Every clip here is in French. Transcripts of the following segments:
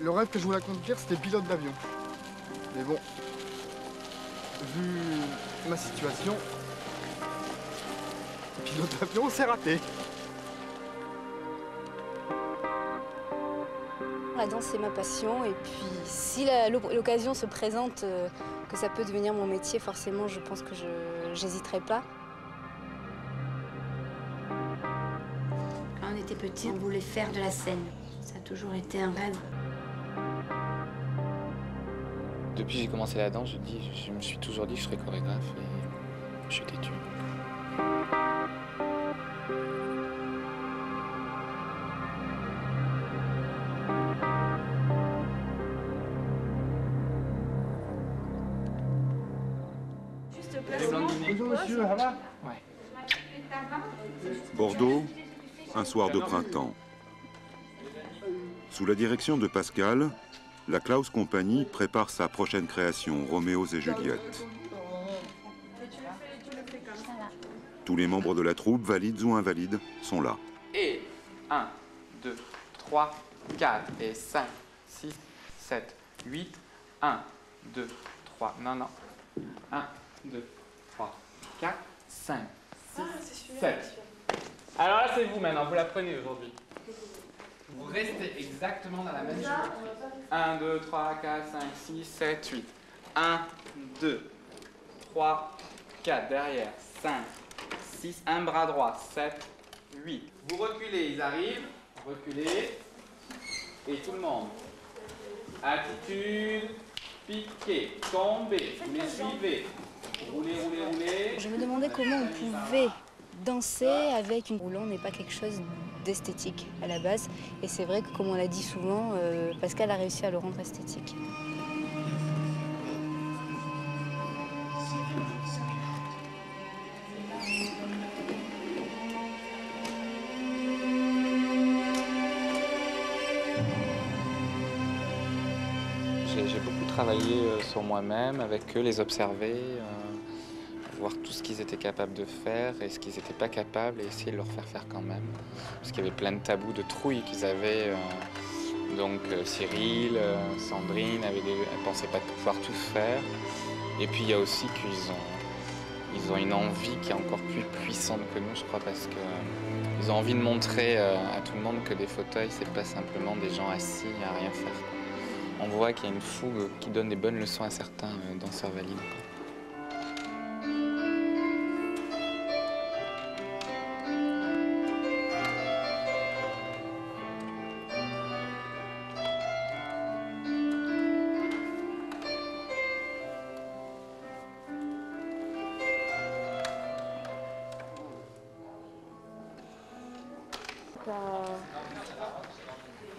Le rêve que je voulais accomplir, c'était pilote d'avion. Mais bon, vu ma situation, pilote d'avion, c'est raté. La danse, c'est ma passion. Et puis, si l'occasion se présente, que ça peut devenir mon métier, forcément, je pense que je n'hésiterai pas. Quand on était petit, on voulait faire de la scène. Ça a toujours été un rêve. Depuis que j'ai commencé la danse, je me suis toujours dit que je serais chorégraphe et je suis têtu. Bonjour monsieur, ça va? Ouais. Bordeaux, un soir de printemps. Sous la direction de Pascal, la Klaus Compagnie prépare sa prochaine création, Roméos et Juliette. Tous les membres de la troupe, valides ou invalides, sont là. Et 1, 2, 3, 4 et 5, 6, 7, 8, 1, 2, 3, non, 1, 2, 3, 4, 5, 6, 7. Alors là, c'est vous maintenant, vous la prenez aujourd'hui. Vous restez exactement dans la même chose. 1, 2, 3, 4, 5, 6, 7, 8. 1, 2, 3, 4, derrière, 5, 6, un bras droit, 7, 8. Vous reculez, ils arrivent, reculez, et tout le monde. Attitude, piquez, tombez, vous les suivez. Roulez, roulez, roulez. Je me demandais comment on pouvait danser avec une roulant n'est pas quelque chose d'esthétique à la base. Et c'est vrai que, comme on l'a dit souvent, Pascal a réussi à le rendre esthétique. J'ai beaucoup travaillé sur moi-même, avec eux, les observer, voir tout ce qu'ils étaient capables de faire et ce qu'ils n'étaient pas capables et essayer de leur faire quand même. Parce qu'il y avait plein de tabous, de trouilles qu'ils avaient. Donc Cyril, Sandrine, elle ne pensait pas pouvoir tout faire. Et puis il y a aussi qu'ils ont une envie qui est encore plus puissante que nous, je crois, parce qu'ils ont envie de montrer à tout le monde que des fauteuils, c'est pas simplement des gens assis à rien faire. On voit qu'il y a une fougue qui donne des bonnes leçons à certains danseurs valides.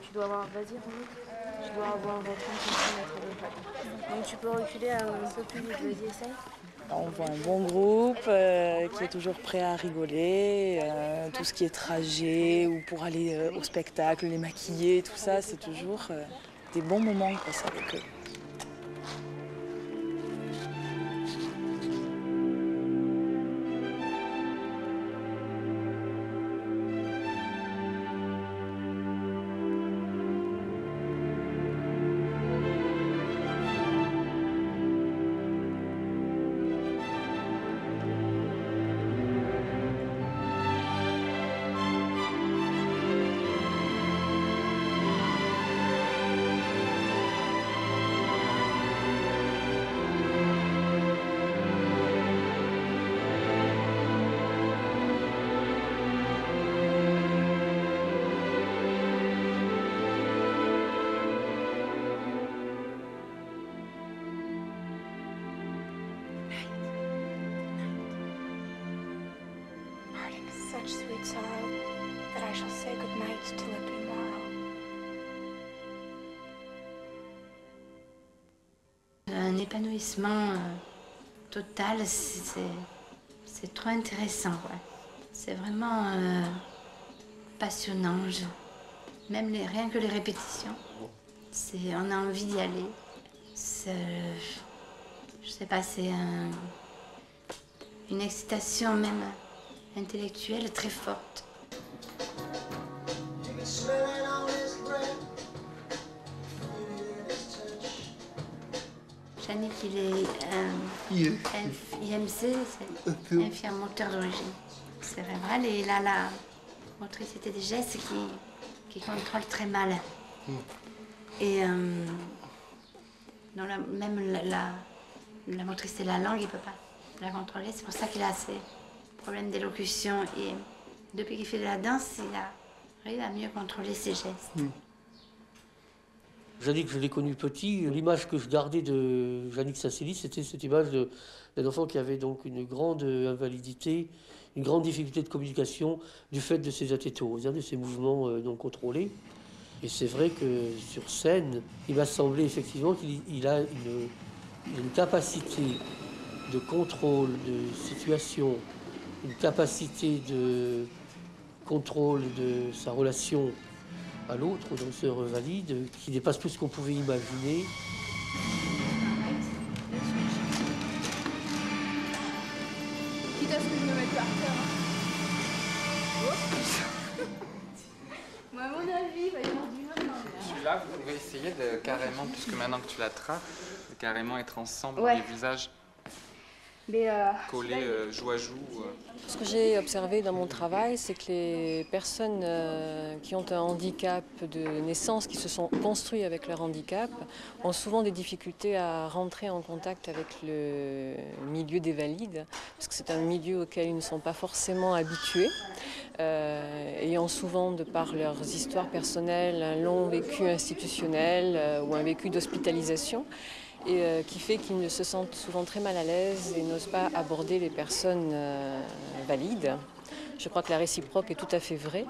Tu dois avoir, vas-y, remonte. Tu dois avoir 30 cm de pas. Donc tu peux reculer un peu plus vite, vas-y, essaye. On voit un bon groupe qui est toujours prêt à rigoler, tout ce qui est trajet ou pour aller au spectacle, les maquiller, tout ça, c'est toujours des bons moments qu'on passe avec eux. Such sweet sorrow that I shall say good night till it be morrow. Un épanouissement total, c'est trop intéressant. Ouais. C'est vraiment passionnant. Même rien que les répétitions, on a envie d'y aller. Je sais pas, c'est une excitation même intellectuelle très forte. Yannick, il est IMC, c'est infirme moteur d'origine cérébrale, et il a la motricité des gestes qui contrôle très mal. Et même la motricité de la langue, il ne peut pas la contrôler. C'est pour ça qu'il a ces problèmes d'élocution. Et depuis qu'il fait de la danse, il arrive à mieux contrôler ses gestes. Yannick, je l'ai connu petit. L'image que je gardais de Yannick Saint-Céline, c'était cette image d'un enfant qui avait donc une grande invalidité, une grande difficulté de communication du fait de ses athétoses, de ses mouvements non contrôlés. Et c'est vrai que sur scène, il m'a semblé effectivement qu'il a une capacité de contrôle de situation, une capacité de contrôle de sa relation à l'autre, aux danseurs valides, qui dépasse tout ce qu'on pouvait imaginer. Quitte à ce que je me mette par terre. Moi, à mon avis, il va y avoir du mal dans l'air. Celui-là, vous pouvez essayer de carrément, puisque maintenant que tu l'attrapes, de carrément être ensemble, Ouais. les visages Mais collés joue à joue. Ce que j'ai observé dans mon travail, c'est que les personnes qui ont un handicap de naissance, qui se sont construits avec leur handicap, ont souvent des difficultés à rentrer en contact avec le milieu des valides, parce que c'est un milieu auquel ils ne sont pas forcément habitués, ayant souvent, de par leurs histoires personnelles, un long vécu institutionnel ou un vécu d'hospitalisation, et qui fait qu'ils se sentent souvent très mal à l'aise et n'osent pas aborder les personnes valides. Je crois que la réciproque est tout à fait vraie.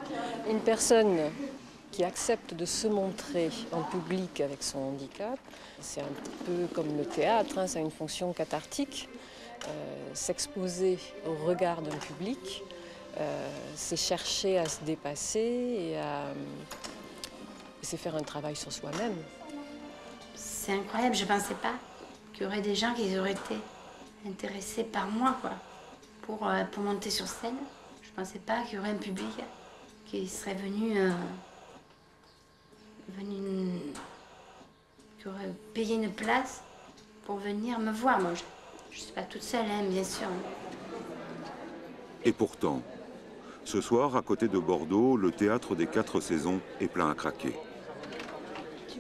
Une personne qui accepte de se montrer en public avec son handicap, c'est un peu comme le théâtre, hein, ça a une fonction cathartique. S'exposer au regard d'un public, c'est chercher à se dépasser et c'est faire un travail sur soi-même. C'est incroyable, je ne pensais pas qu'il y aurait des gens qui auraient été intéressés par moi, quoi, pour monter sur scène. Je ne pensais pas qu'il y aurait un public qui serait venu, qui aurait payé une place pour venir me voir. Moi, je ne suis pas toute seule, hein, bien sûr. Et pourtant, ce soir, à côté de Bordeaux, le théâtre des 4 saisons est plein à craquer.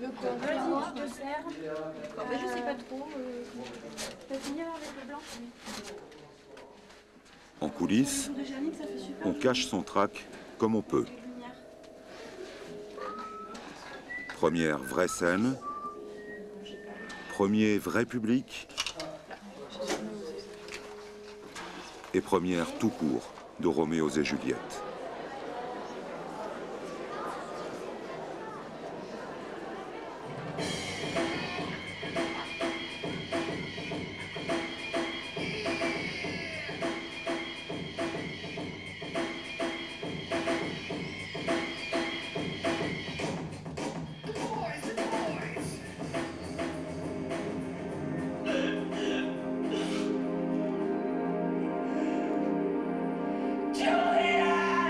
tu veux qu'on vas-y, je te sers. Je sais pas trop. Tu vas finir avec le blanc. En coulisses, on cache son trac comme on peut. Première vraie scène, premier vrai public et première tout court de Roméo et Juliette. Juliet!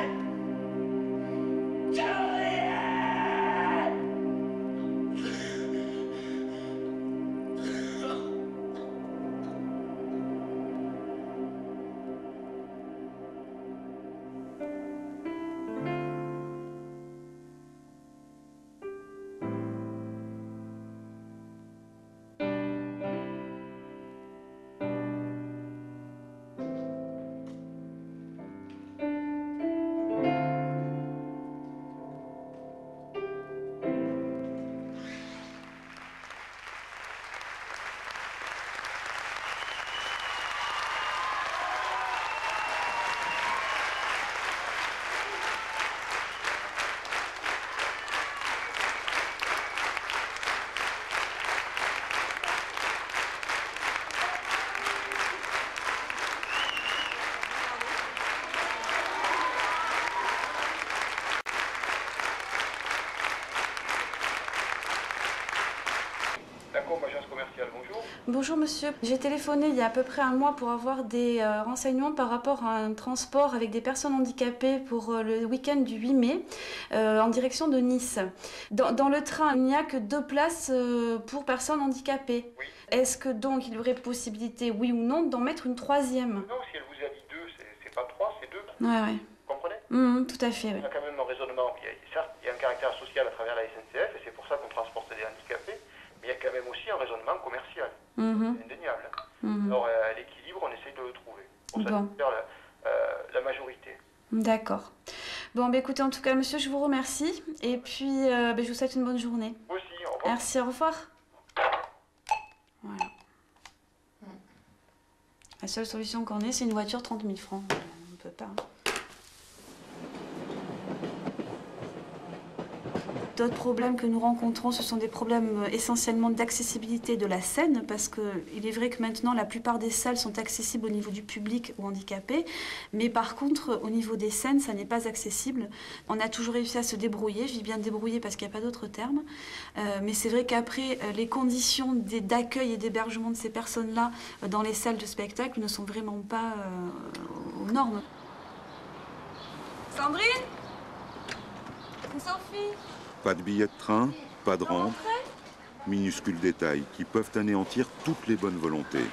bonjour. Bonjour monsieur, j'ai téléphoné il y a à peu près un mois pour avoir des renseignements par rapport à un transport avec des personnes handicapées pour le week-end du 8 mai en direction de Nice. Dans le train, il n'y a que 2 places pour personnes handicapées. Oui. Est-ce que donc il y aurait possibilité, oui ou non, d'en mettre une 3e? Non, si elle vous a dit 2, c'est pas 3, c'est 2. Ouais. Vous comprenez? Tout à fait, Il y a quand même un raisonnement. Certes, il y a un caractère social à travers la SNCF et c'est pour ça qu'on transporte des handicapés, mais il y a quand même aussi un raisonnement commercial. Indéniable. Alors, l'équilibre, on essaye de le trouver. Pour satisfaire la majorité. D'accord. Bon, bah, écoutez, en tout cas, monsieur, je vous remercie. Et puis, je vous souhaite une bonne journée. Vous aussi, au revoir. Merci, au revoir. Voilà. La seule solution qu'on ait, c'est une voiture 30 000 francs. On ne peut pas. D'autres problèmes que nous rencontrons, ce sont des problèmes essentiellement d'accessibilité de la scène, parce qu'il est vrai que maintenant la plupart des salles sont accessibles au niveau du public ou handicapé, mais par contre au niveau des scènes, ça n'est pas accessible. On a toujours réussi à se débrouiller, je dis bien débrouiller parce qu'il n'y a pas d'autre terme, mais c'est vrai qu'après les conditions d'accueil et d'hébergement de ces personnes-là dans les salles de spectacle ne sont vraiment pas aux normes. Sandrine ? Sophie ? Pas de billet de train, pas de rampe, minuscules détails qui peuvent anéantir toutes les bonnes volontés.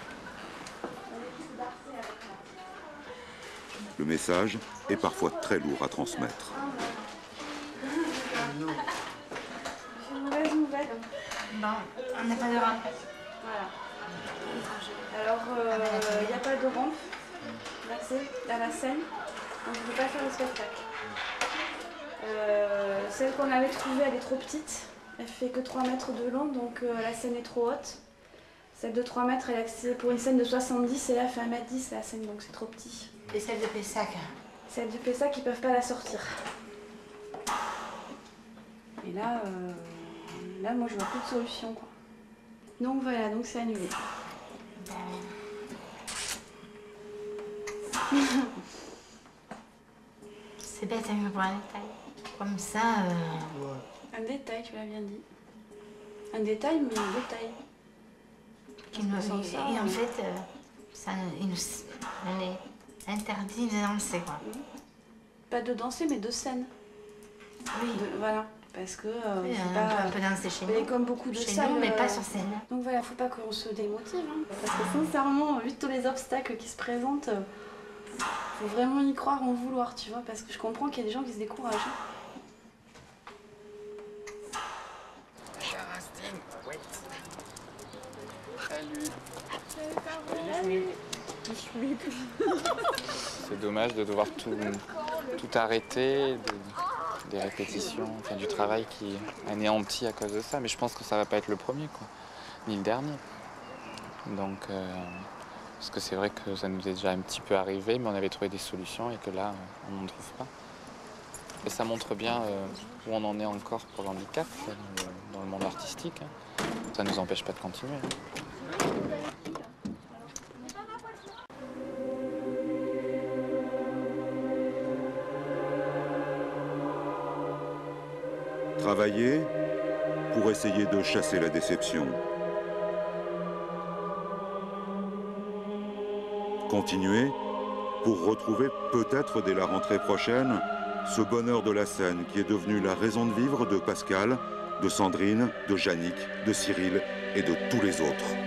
Le message est parfois très lourd à transmettre. J'ai une mauvaise nouvelle. Bon, on n'a pas de rampe. Voilà. Alors, il n'y a pas de rampe d'accès à la scène, donc je ne peux pas faire le spectacle. Celle qu'on avait trouvée, elle est trop petite. Elle fait que 3 mètres de long, donc la scène est trop haute. Celle de 3 mètres, elle est accès pour une scène de 70, et là, elle fait 1,10 m la scène, donc c'est trop petit. Et celle de Pessac? Celle de Pessac, ils ne peuvent pas la sortir. Et là, moi, je vois plus de solution, quoi. Donc voilà, donc c'est annulé. C'est bête, hein, pour un détail. Comme ça... Un détail, tu l'as bien dit. Un détail, mais un détail. Et en fait, ça, il est interdit de danser, quoi. Pas de danser, mais de scène. Oui. Voilà. Parce que oui, on peut danser chez nous. nous. Comme beaucoup de salles. Nous, mais pas sur scène. Donc voilà, faut pas qu'on se démotive. Hein. Parce que sincèrement, vu tous les obstacles qui se présentent, faut vraiment y croire, en vouloir, tu vois. Parce que je comprends qu'il y a des gens qui se découragent. C'est dommage de devoir tout arrêter, des répétitions, enfin, du travail qui est anéanti à cause de ça. Mais je pense que ça va pas être le premier, quoi, ni le dernier. Donc, parce que c'est vrai que ça nous est déjà un petit peu arrivé, mais on avait trouvé des solutions et que là, on n'en trouve pas. Et ça montre bien où on en est encore pour le handicap, dans le monde artistique. Hein. Ça ne nous empêche pas de continuer. Travailler pour essayer de chasser la déception. Continuer pour retrouver peut-être dès la rentrée prochaine ce bonheur de la scène qui est devenu la raison de vivre de Pascal, de Sandrine, de Yannick, de Cyril et de tous les autres.